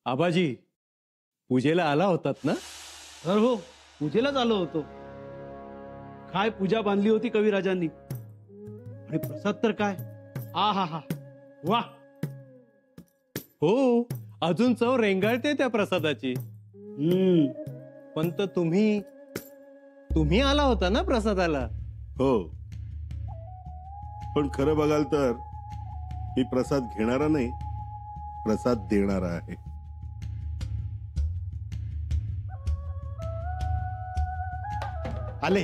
आबाजी पूजेला आला होतात ना? तर हो, पूजेलाच आलो होतो. काय पूजा बांधली होती कविराजांनी, आणि प्रसाद तर काय, आ हा हा, वा. हो, अजून चव रेंगाळते त्या प्रसादाची. पण तुम्ही आला होता ना प्रसादाला? हो, पण खरं बघाल तर मी प्रसाद घेणारा नाही, प्रसाद देणारा आहे. आले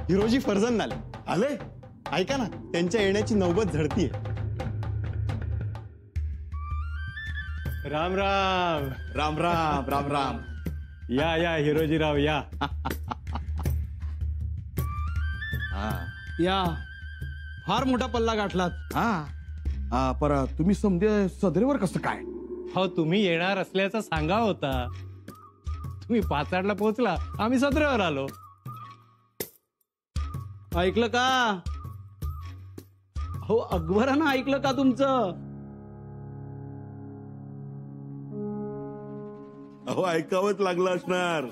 हिरोजी फर्जंद आले. आले? ऐका ना, त्यांच्या येण्याची नौबत झडतीये. राम राम. राम राम राम राम. या या हिरोजीराव या. या, फार मोठा पल्ला गाठलात. पर तुम्ही समजे सदरेवर कसं काय? हो, तुम्ही येणार असल्याचं सांगा होता. तुम्ही पाचाडला पोहोचला, आम्ही सदरेवर आलो. ऐकलं का हो, अकबरानं ऐकलं का तुमचं? अहो, ऐकावंच लागलं असणार.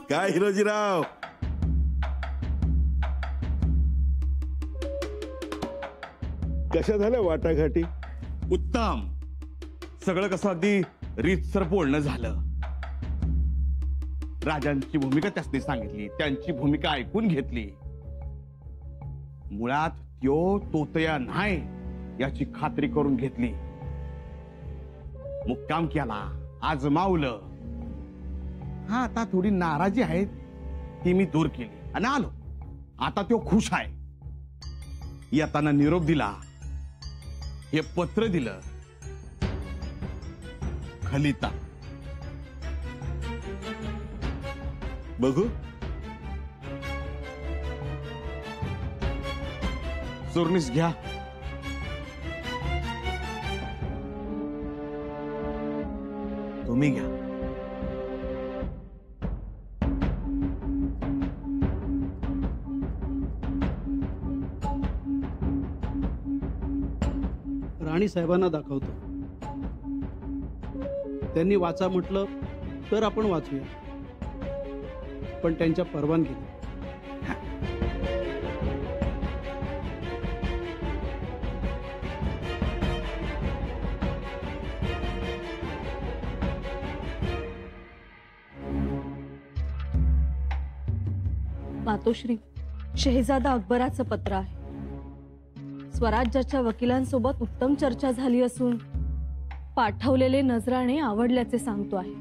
काय हिरोजीराव, कशा झाल्या वाटाघाटी? उत्तम. सगळं कसं अगदी रीतसर बोलणं झालं. राजांची भूमिका त्यासनी सांगितली, त्यांची भूमिका ऐकून घेतली. मुळात त्यो तोतया नाही याची खात्री करून घेतली. मुक्काम केला, आजमावलं. हा, आता थोडी नाराजी आहे ती मी दूर केली आणि आलो. आता तो खुश आहे. येताना निरोप दिला, हे पत्र दिलं. खलिता बघू. चोरणीस घ्या. तुम्ही घ्या. राणी साहेबांना दाखवतो. त्यांनी वाचा म्हटलं तर आपण वाचूया, पण त्यांच्या परवानगीने. मातोश्री, शहेजादा अकबराचं पत्र आहे. स्वराज्याच्या वकिलांसोबत उत्तम चर्चा झाली असून पाठवलेले नजराणे आवडल्याचे सांगतो आहे.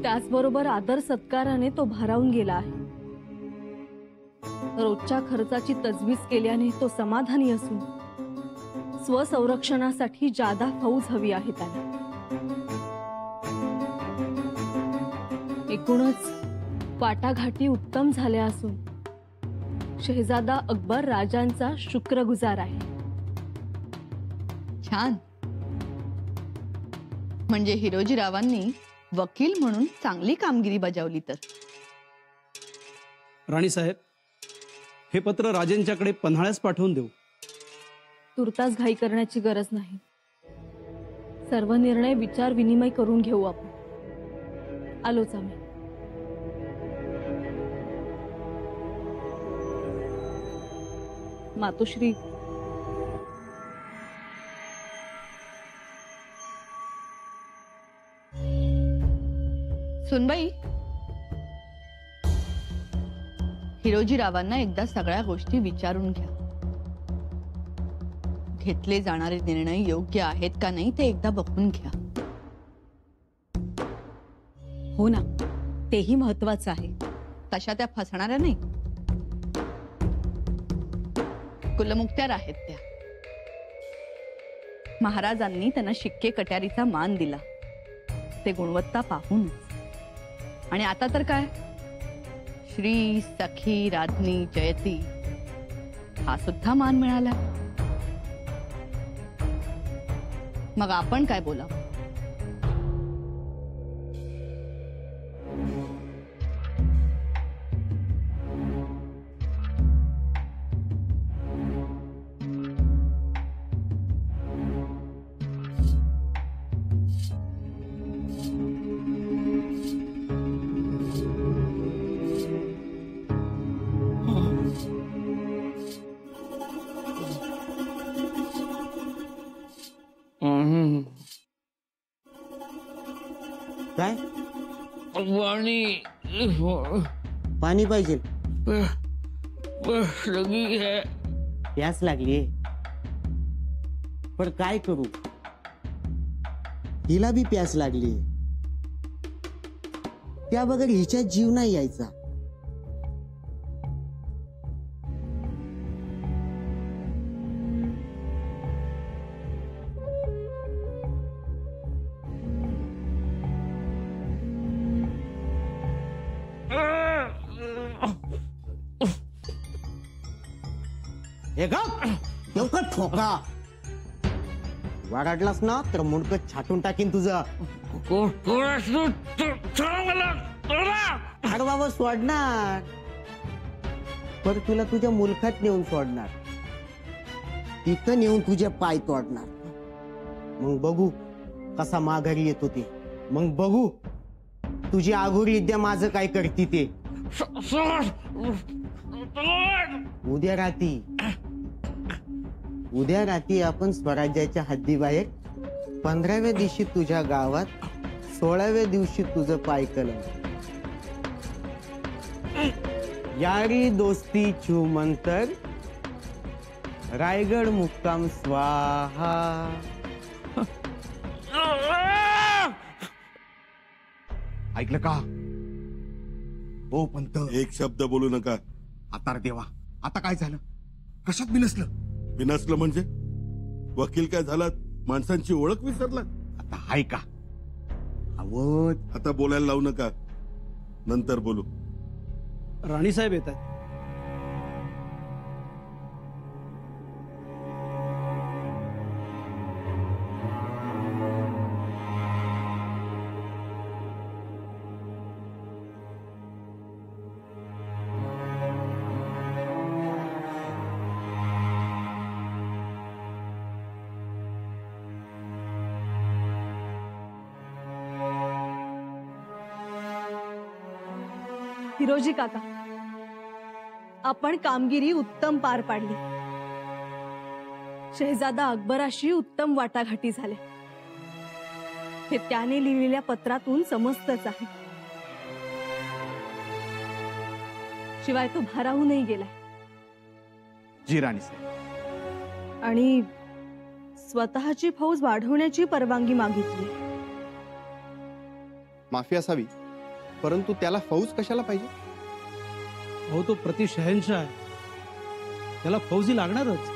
त्याचबरोबर आदर सत्काराने तो भारावून गेला आहे. रोजच्या खर्चाची तजवीज केल्याने तो समाधानी असून स्वसंरक्षणासाठी जादा फौज हवी आहे त्याला. एकूणच वाटाघाटी उत्तम झाल्या असून शहेजादा अकबर राजांचा शुक्रगुजार आहे. छान. म्हणजे हिरोजीरावांनी वकील म्हणून चांगली कामगिरी बजावली. तर राणी साहेब, हे पत्र राजेंच्याकडे पन्हाळ्यास पाठवून देऊ. तुर्तास घाई करण्याची गरज नाही. सर्व निर्णय विचार विनिमय करून घेऊ आपण. आलोच आम्ही. मातोश्री, सुनबाई, हिरोजीरावांना एकदा सगळ्या गोष्टी विचारून घ्या. घेतले जाणारे निर्णय योग्य आहेत का नाही ते एकदा बघून घ्या. हो ना, तेही महत्वाचं आहे. तशा त्या फसणाऱ्या नाही, कुलमुक्त्यार आहेत त्या. महाराजांनी त्यांना शिक्के कट्यारीचा मान दिला, ते गुणवत्ता पाहूनच. आणि आता तर काय, श्री सखी राज्ञी जयती हा सुद्धा मान मिळाला. मग आपण काय बोलावं? काय पाणी पाणी पाहिजे लगी है प्यास लागली पण काय करू हिला बी प्यास लागली त्या बगैर हिच्या जीव नाही यायचा हे गप लवकर ठोका वाढलास ना तर मुंडक छाटून टाकीन तुझं अरे बाबा सोडणार पर तुला तुझ्या मुलखात नेऊन सोडणार तिथं नेऊन तुझे पाय तोडणार मग बघू कसा माघारी येतो ते मग बघू तुझी आघोरी विद्या माझं काय करती ते उद्या रात्री आपण स्वराज्याच्या हद्दीबाहेर 15व्या दिवशी तुझ्या गावात 16व्या दिवशी तुझं पाय कलम यारी दोस्ती छूमंतर रायगड मुक्काम स्वाहा ऐकलं का हो पंत एक शब्द बोलू नका. आता रे देवा आता काय झालं कशात बिनसलं बिनसलं म्हणजे वकील काय झालात माणसांची ओळख विसरला आता हाय का आवत आता बोलायला लावू नका नंतर बोलू. राणी साहेब येत आहेत. हिरोजी काका, आपण कामगिरी उत्तम पार पाडली. शहजादा अकबराशी उत्तम वाटाघाटी झाल्या हे त्याने लिहिलेल्या पत्रातून समजतच आहे. शिवाय तो भाराहूनही गेलाय जी राणी साहेब आणि स्वतःची फौज वाढवण्याची परवानगी मागितली. माफी असावी परंतु त्याला फौज कशाला पाहिजे. हो तो प्रति शहनशाह आहे त्याला फौजी लागणारच.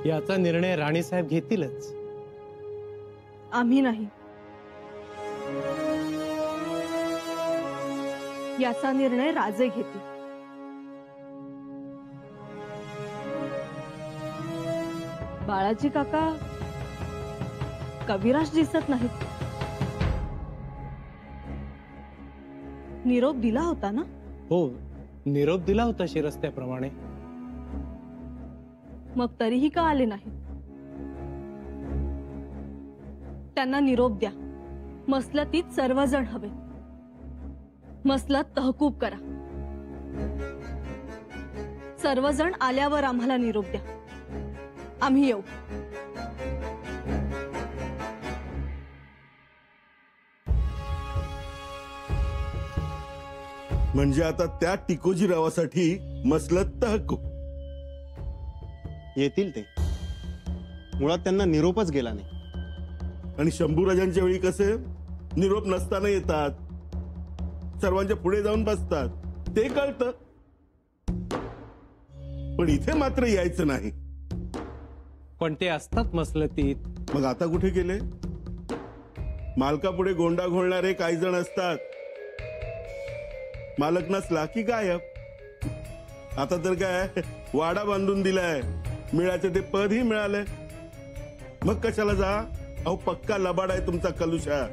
याचा निर्णय राणीसाहेब घेतीलच. आम्ही नाही. याचा निर्णय राजे घेतील. बाळाजी काका कविराज दिसत नाहीत. निरोप दिला होता ना. हो निरोप दिला होता शिरस्त्याप्रमाणे. मग तरीही का आले नाही. त्यांना निरोप द्या. मसलतीत सर्वजण हवे. मसलत तहकूब करा. सर्वजण आल्यावर आम्हाला निरोप द्या. आम्ही येऊ. म्हणजे आता त्या टिकोजीरावासाठी मसलत तहकूब. येतील ते मुळात त्यांना निरोपच गेला नाही. आणि शंभूराजांच्या वेळी कसे निरोप नसताना येतात सर्वांच्या पुढे जाऊन बसतात ते कळतं. पण इथे मात्र यायचं नाही. पण ते असतात मसलतीत. मग आता कुठे गेले. मालकापुढे गोंडा घोळणारे काही जण असतात. मालक नसला की गायब. आता तर काय वाडा बांधून दिलाय. मिळायचं ते पदही मिळालंय. मग कशाला जा. अहो पक्का लबाड आहे तुमचा कलुषा.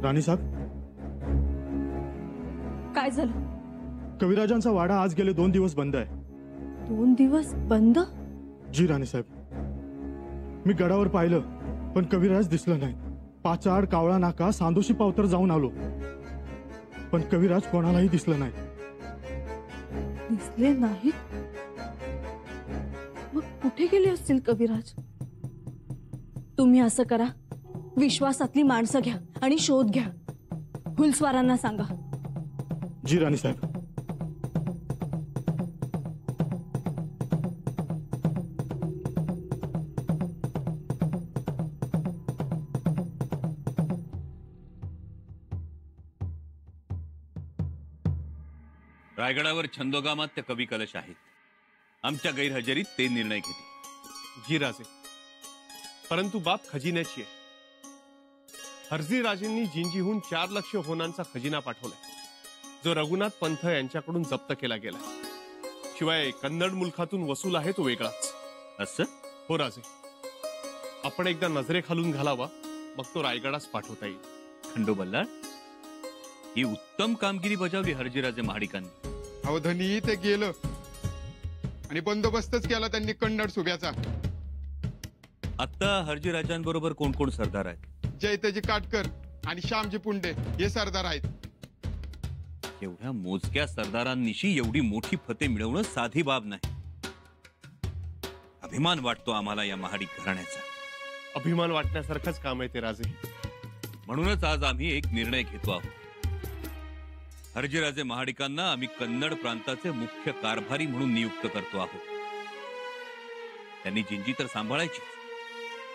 राणी साहेब काय झालं. कविराजांचा वाडा आज गेले 2 दिवस बंद आहे. 2 दिवस बंद? जी राणीसाहेब, मी गडावर पाहिलं पण कविराज दिसला नाही. पाचाड, कावळा नाका, सांदोशी पावतर जाऊन आलो पण कविराज कोणालाही दिसला नाही. दिसले नाहीत? मग कुठे गेले असतील कविराज? तुम्ही असं करा, विश्वासातली माणसं घ्या आणि शोध घ्या. हुलस्वारांना सांगा. जी राणीसाहेब. रायगडावर छंदोगामात कवी कलश आहेत. आमच्या गैरहजेरीत ते निर्णय घेते. जी राजे, परंतु बाब खजिन्याची आहे. हर्जी राजेंनी जिंजीहून 4 लाख होनांचा खजिना पाठवलाय, जो रघुनाथ पंथ यांच्याकडून जप्त केला गेला. शिवाय कन्नड मुलखातून वसूल आहे तो वेगळाच. असं? हो राजे, आपण एकदा नजरेखालून घालावा, मग तो रायगडास पाठवता येईल. खंडोबल्लाळ, ही उत्तम कामगिरी बजावली हर्जीराजे महाडिकांनी. अवधनी ते गेलं आणि बंदोबस्तच केला त्यांनी कन्नड सुभ्याचा. आता हर्जीराजांबरोबर कोण कोण सरदार आहेत? जयतेजी काटकर आणि श्यामजी पुंडे हे सरदार आहेत. एवढ्या मोजक्या सरदारांनिशी एवढी मोठी फते मिळवणं साधी बाब नाही. अभिमान वाटतो आम्हाला या महाडिक घराण्याचा. अभिमान वाटण्यासारखंच काम आहे ते राजे. म्हणूनच आज आम्ही एक निर्णय घेतो आहोत. हर्जीराजे महाडिकांना आम्ही कन्नड प्रांताचे मुख्य कारभारी म्हणून नियुक्त करतो आहोत. त्यांनी जिंजी तर सांभाळायची,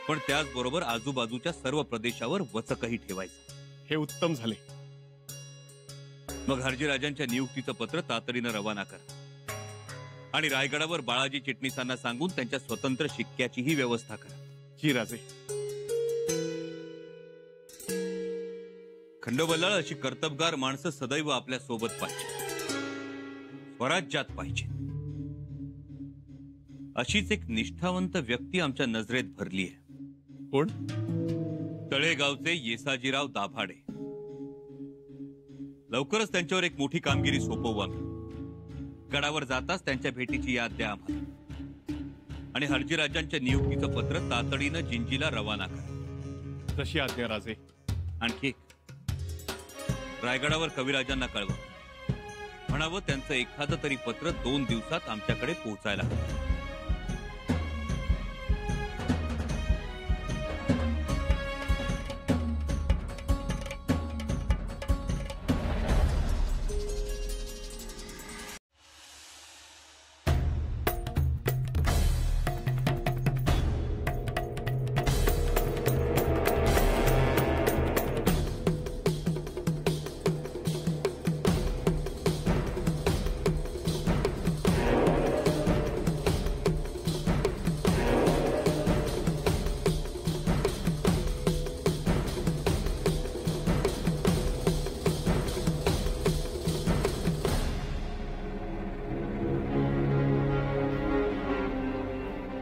पण त्याचबरोबर आजूबाजूच्या सर्व प्रदेशावर वचकही ठेवायचं. हे उत्तम झाले. मग हर्जीराजांच्या नियुक्तीचं पत्र तातडीनं रवाना करा आणि रायगडावर बाळाजी चिटणीसांना सांगून त्यांच्या स्वतंत्र शिक्क्याचीही व्यवस्था करा. जी राजे. खंडोबल्लाळ, अशी कर्तबगार माणसं सदैव आपल्या सोबत पाहिजे, स्वराज्यात पाहिजे. अशीच एक निष्ठावंत व्यक्ती आमच्या नजरेत भरली आहे. कोण? तळेगावचे येसाजीराव दाभाडे. लवकरच त्यांच्यावर एक मोठी कामगिरी सोपवू आम्ही. गडावर जाताच त्यांच्या भेटीची याद द्या आम्हाला आणि हर्जीराजांच्या नियुक्तीचं पत्र तातडीनं जिंजीला रवाना करा. तशी आज्ञा राजे. आणखी एक, रायगडावर कविराजांना कळवा, म्हणावं त्यांचं एखादं तरी पत्र 2 दिवसात आमच्याकडे पोहोचायला हवं.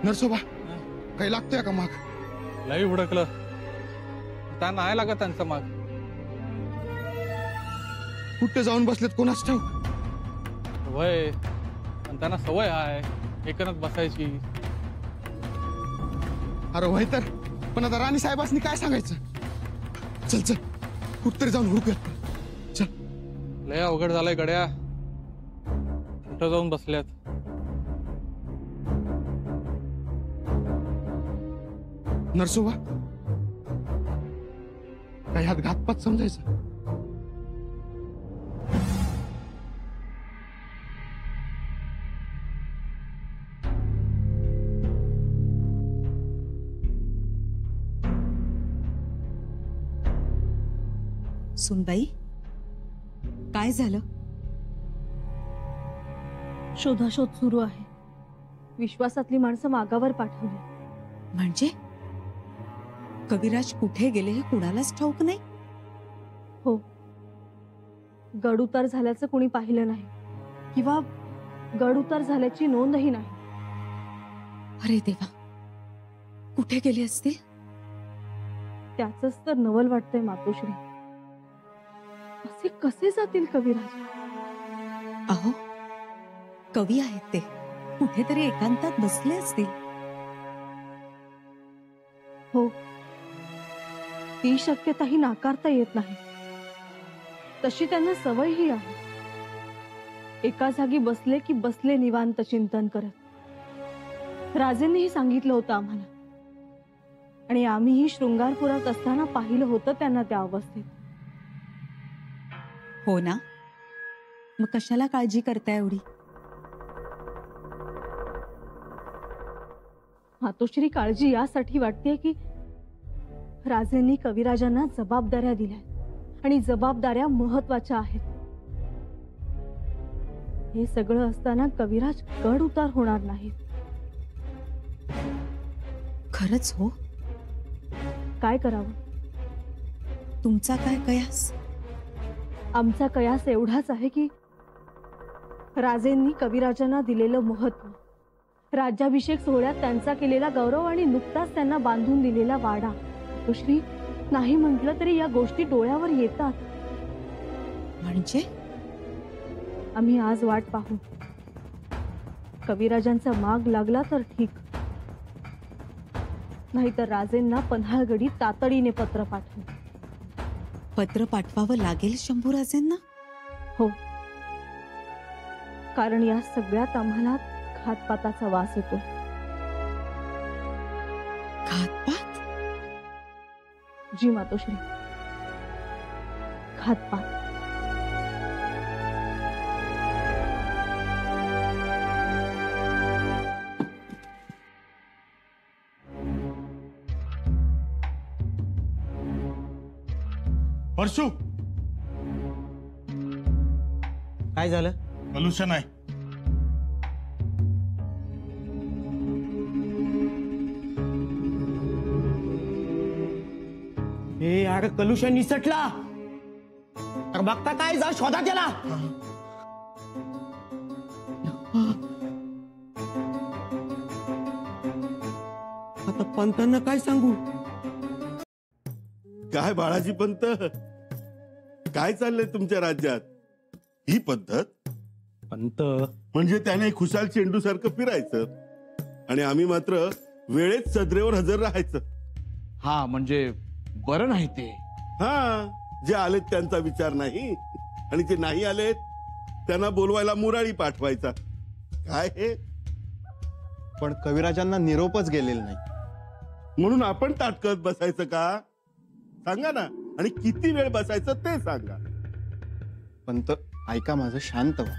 नरसोबा, काही लागतोय का माग? लई उडकलं, त्या नाही लागत त्यांचा माग. कुठे जाऊन बसलेत कोणाच ठाऊक. वय आणि त्यांना सवय आहे एकनच बसायची. अरे वय तर, पण आता राणी साहेबांनी काय सांगायचं? चल चल, कुठतरी जाऊन हुडकूयात. चल. लय अवघड झालंय गड्या, कुठं जाऊन बसल्यात. नरसोबा, काही हात घातपात समजायचं. सुनबाई, काय झालं? शोधाशोध सुरू आहे. विश्वासातली माणसं मागावर पाठवली. म्हणजे कविराज कुठे गेले हे कुणालाच ठाऊक नाही? हो, गड उतार झाल्याचं कुणी पाहिलं नाही किंवा गड उतार झाल्याची नोंदही नाही. अरे देवा, कुठे गेले असतील? त्याचंच तर नवल वाटतंय मातोश्री. असे कसे जातील कविराज? अहो, कवी आहेत ते, कुठेतरी एकांतात बसले असतील. हो, ती शक्यताही नाकारता येत नाही. तशी त्यांना सवयही आहे. एका जागी बसले की बसले निवांत चिंतन करत. राजेंनीही सांगितलं होतं आम्हाला, आणि आम्हीही शृंगारपुरात असताना पाहिलं होतं त्यांना त्या अवस्थेत. हो ना, मग कशाला काळजी करताय एवढी? मातोश्री, काळजी यासाठी वाटते की राजेंनी कविराजांना जबाबदाऱ्या दिल्या, आणि जबाबदाऱ्या महत्वाच्या आहेत. हे सगळं असताना कविराज गड उतार होणार नाहीत. खरंच हो? काय करावं? तुमचा काय कयास? आमचा कयास एवढाच आहे की राजेंनी कविराजांना दिलेलं महत्व, राज्याभिषेक सोहळ्यात त्यांचा केलेला गौरव, आणि नुकताच त्यांना बांधून दिलेला वाडा, मातोश्री, नाही म्हटलं तरी या गोष्टी डोळ्यावर येतात. म्हणजे आम्ही आज वाट पाहू. कविराजांचा माग लागला तर ठीक, नाहीतर राजेंना पन्हाळगडी तातडीने पत्र पाठवू. पत्र पाठवावं लागेल शंभूराजेंना? हो, कारण या सगळ्यात आम्हाला घातपाताचा वास येतो. घातपात? जी मातोश्री, घातपात. परशु, काय झालं? कलुषण आहे. हे अरे कलुषण निसटला. तर बघता काय, जा शोधा त्याला. आता पंतांना काय सांगू? काय बाळाजी पंत, काय चाललंय तुमच्या राज्यात? ही पद्धत? पंत म्हणजे त्याने खुशाल चेंडू सारखं फिरायचं, आणि आम्ही मात्र वेळेत सदरेवर हजर राहायचं. हा, म्हणजे बरं नाही ते. हा, जे आलेत त्यांचा विचार नाही, आणि जे नाही आलेत त्यांना बोलवायला मुराळी पाठवायचा. काय हे? पण कविराजांना निरोपच गेलेला नाही, म्हणून आपण ताटकत बसायचं का? सांगा ना, आणि किती वेळ बसायचं ते सांगा. पंत ऐका माझं, शांत व्हा.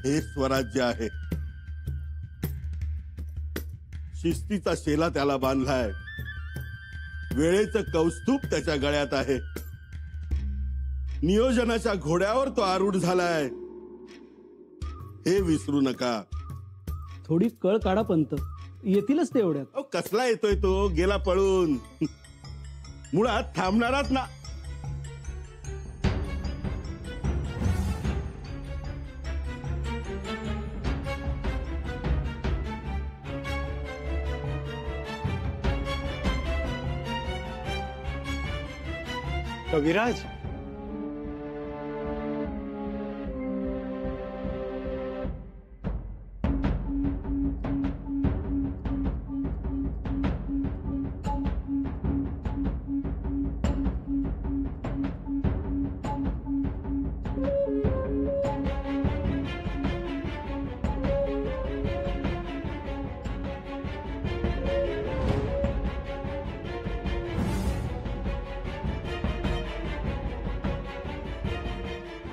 हे स्वराज्य आहे. शिस्तीचा शेला त्याला बांधलाय. वेळेचं कौस्तुभ त्याच्या गळ्यात आहे. नियोजनाच्या घोड्यावर तो आरूढ झालाय. हे विसरू नका. थोडी कळ काढा पंत, येतीलच ते एवढ्यात. अहो, कसला येतोय तो? गेला पळून. मुळात थांबणाराच ना. कविराज,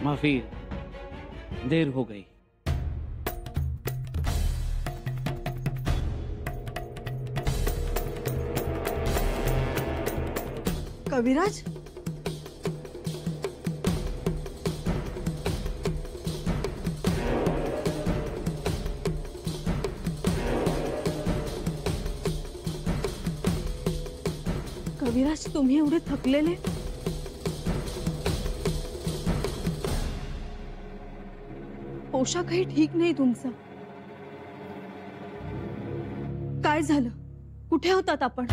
माफी, देर हो गई. कविराज, कविराज, तुम्ही एवढे थकलेले? पोशाखही ठीक नाही तुमचा. काय झालं? कुठे होतात आपण?